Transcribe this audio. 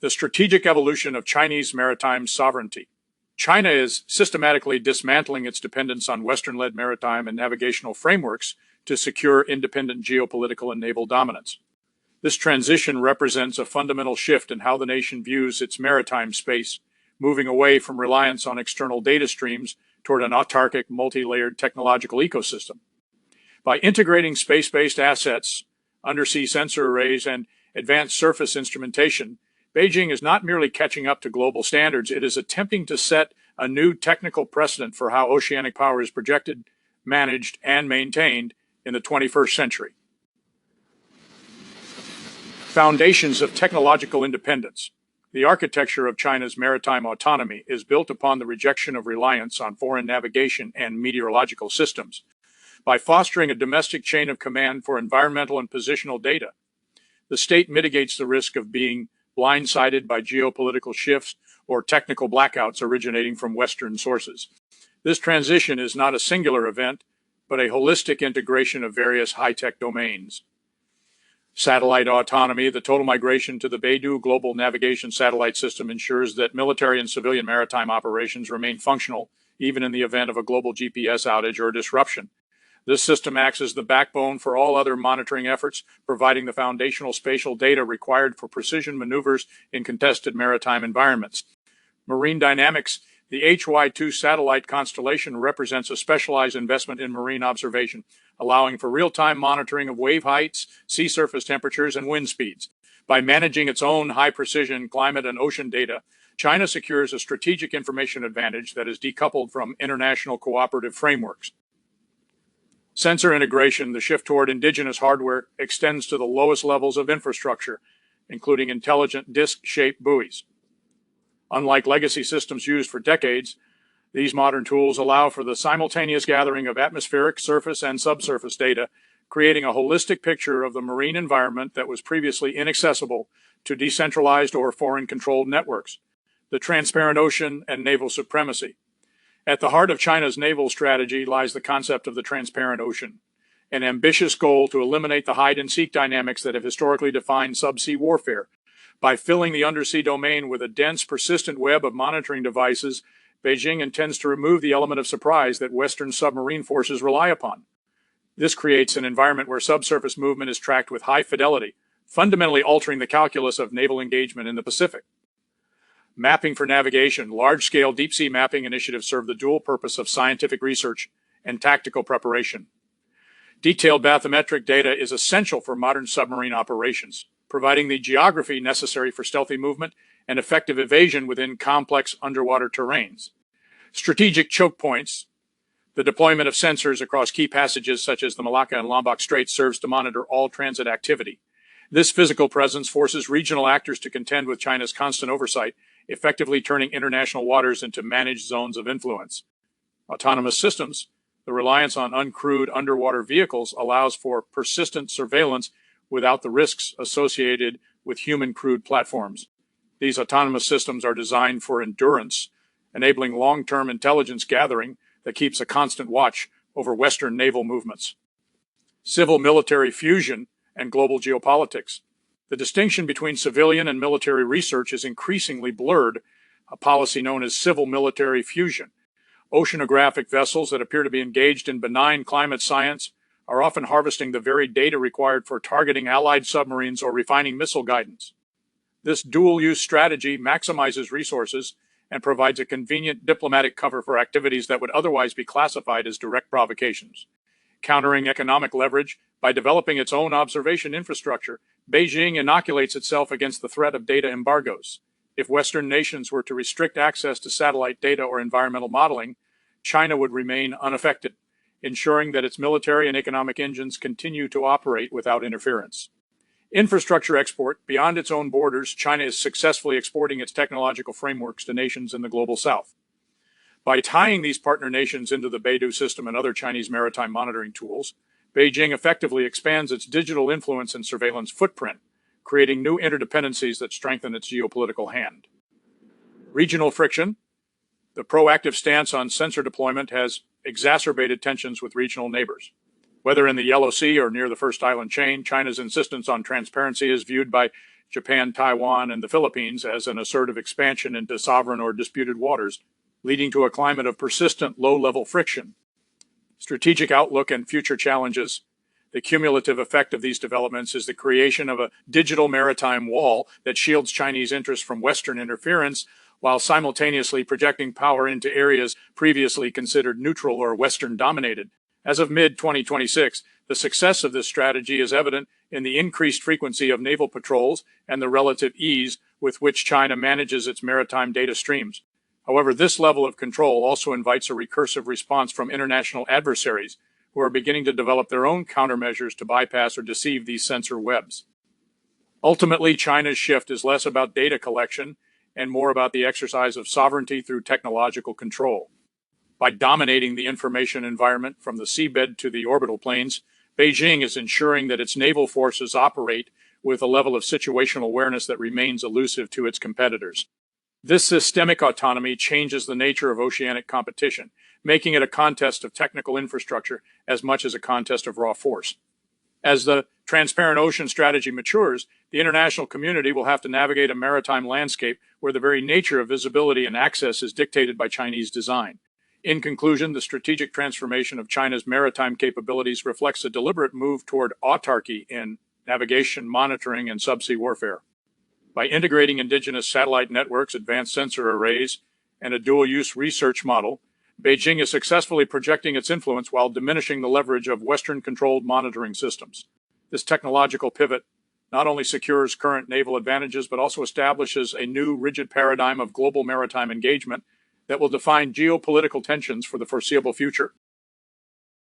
The strategic evolution of Chinese maritime sovereignty. China is systematically dismantling its dependence on Western-led maritime and navigational frameworks to secure independent geopolitical and naval dominance. This transition represents a fundamental shift in how the nation views its maritime space, moving away from reliance on external data streams toward an autarkic, multi-layered technological ecosystem. By integrating space-based assets, undersea sensor arrays, and advanced surface instrumentation, Beijing is not merely catching up to global standards, it is attempting to set a new technical precedent for how oceanic power is projected, managed, and maintained in the 21st century. Foundations of technological independence. The architecture of China's maritime autonomy is built upon the rejection of reliance on foreign navigation and meteorological systems. By fostering a domestic chain of command for environmental and positional data, the state mitigates the risk of being blindsided by geopolitical shifts or technical blackouts originating from Western sources. This transition is not a singular event, but a holistic integration of various high-tech domains. Satellite autonomy. The total migration to the Beidou Global Navigation Satellite System ensures that military and civilian maritime operations remain functional, even in the event of a global GPS outage or disruption. This system acts as the backbone for all other monitoring efforts, providing the foundational spatial data required for precision maneuvers in contested maritime environments. Marine dynamics. The HY-2 satellite constellation represents a specialized investment in marine observation, allowing for real-time monitoring of wave heights, sea surface temperatures, and wind speeds. By managing its own high-precision climate and ocean data, China secures a strategic information advantage that is decoupled from international cooperative frameworks. Sensor integration. The shift toward indigenous hardware extends to the lowest levels of infrastructure, including intelligent disc-shaped buoys. Unlike legacy systems used for decades, these modern tools allow for the simultaneous gathering of atmospheric, surface, and subsurface data, creating a holistic picture of the marine environment that was previously inaccessible to decentralized or foreign-controlled networks. The transparent ocean and naval supremacy. At the heart of China's naval strategy lies the concept of the transparent ocean, an ambitious goal to eliminate the hide-and-seek dynamics that have historically defined subsea warfare. By filling the undersea domain with a dense, persistent web of monitoring devices, Beijing intends to remove the element of surprise that Western submarine forces rely upon. This creates an environment where subsurface movement is tracked with high fidelity, fundamentally altering the calculus of naval engagement in the Pacific. Mapping for navigation. Large-scale deep-sea mapping initiatives serve the dual purpose of scientific research and tactical preparation. Detailed bathymetric data is essential for modern submarine operations, providing the geography necessary for stealthy movement and effective evasion within complex underwater terrains. Strategic choke points. The deployment of sensors across key passages such as the Malacca and Lombok Straits serves to monitor all transit activity. This physical presence forces regional actors to contend with China's constant oversight, effectively turning international waters into managed zones of influence. Autonomous systems. The reliance on uncrewed underwater vehicles allows for persistent surveillance without the risks associated with human-crewed platforms. These autonomous systems are designed for endurance, enabling long-term intelligence gathering that keeps a constant watch over Western naval movements. Civil-military fusion and global geopolitics. The distinction between civilian and military research is increasingly blurred, a policy known as civil-military fusion. Oceanographic vessels that appear to be engaged in benign climate science are often harvesting the very data required for targeting Allied submarines or refining missile guidance. This dual-use strategy maximizes resources and provides a convenient diplomatic cover for activities that would otherwise be classified as direct provocations. Countering economic leverage by developing its own observation infrastructure, Beijing inoculates itself against the threat of data embargoes. If Western nations were to restrict access to satellite data or environmental modeling, China would remain unaffected, ensuring that its military and economic engines continue to operate without interference. Infrastructure export. Beyond its own borders, China is successfully exporting its technological frameworks to nations in the global south. By tying these partner nations into the Beidou system and other Chinese maritime monitoring tools, Beijing effectively expands its digital influence and surveillance footprint, creating new interdependencies that strengthen its geopolitical hand. Regional friction. The proactive stance on sensor deployment has exacerbated tensions with regional neighbors. Whether in the Yellow Sea or near the First Island chain, China's insistence on transparency is viewed by Japan, Taiwan, and the Philippines as an assertive expansion into sovereign or disputed waters, leading to a climate of persistent low-level friction. Strategic outlook and future challenges. The cumulative effect of these developments is the creation of a digital maritime wall that shields Chinese interests from Western interference while simultaneously projecting power into areas previously considered neutral or Western dominated. As of mid-2026, the success of this strategy is evident in the increased frequency of naval patrols and the relative ease with which China manages its maritime data streams. However, this level of control also invites a recursive response from international adversaries who are beginning to develop their own countermeasures to bypass or deceive these sensor webs. Ultimately, China's shift is less about data collection and more about the exercise of sovereignty through technological control. By dominating the information environment from the seabed to the orbital planes, Beijing is ensuring that its naval forces operate with a level of situational awareness that remains elusive to its competitors. This systemic autonomy changes the nature of oceanic competition, making it a contest of technical infrastructure as much as a contest of raw force. As the transparent ocean strategy matures, the international community will have to navigate a maritime landscape where the very nature of visibility and access is dictated by Chinese design. In conclusion, the strategic transformation of China's maritime capabilities reflects a deliberate move toward autarky in navigation, monitoring, and subsea warfare. By integrating indigenous satellite networks, advanced sensor arrays, and a dual-use research model, Beijing is successfully projecting its influence while diminishing the leverage of Western-controlled monitoring systems. This technological pivot not only secures current naval advantages, but also establishes a new rigid paradigm of global maritime engagement that will define geopolitical tensions for the foreseeable future.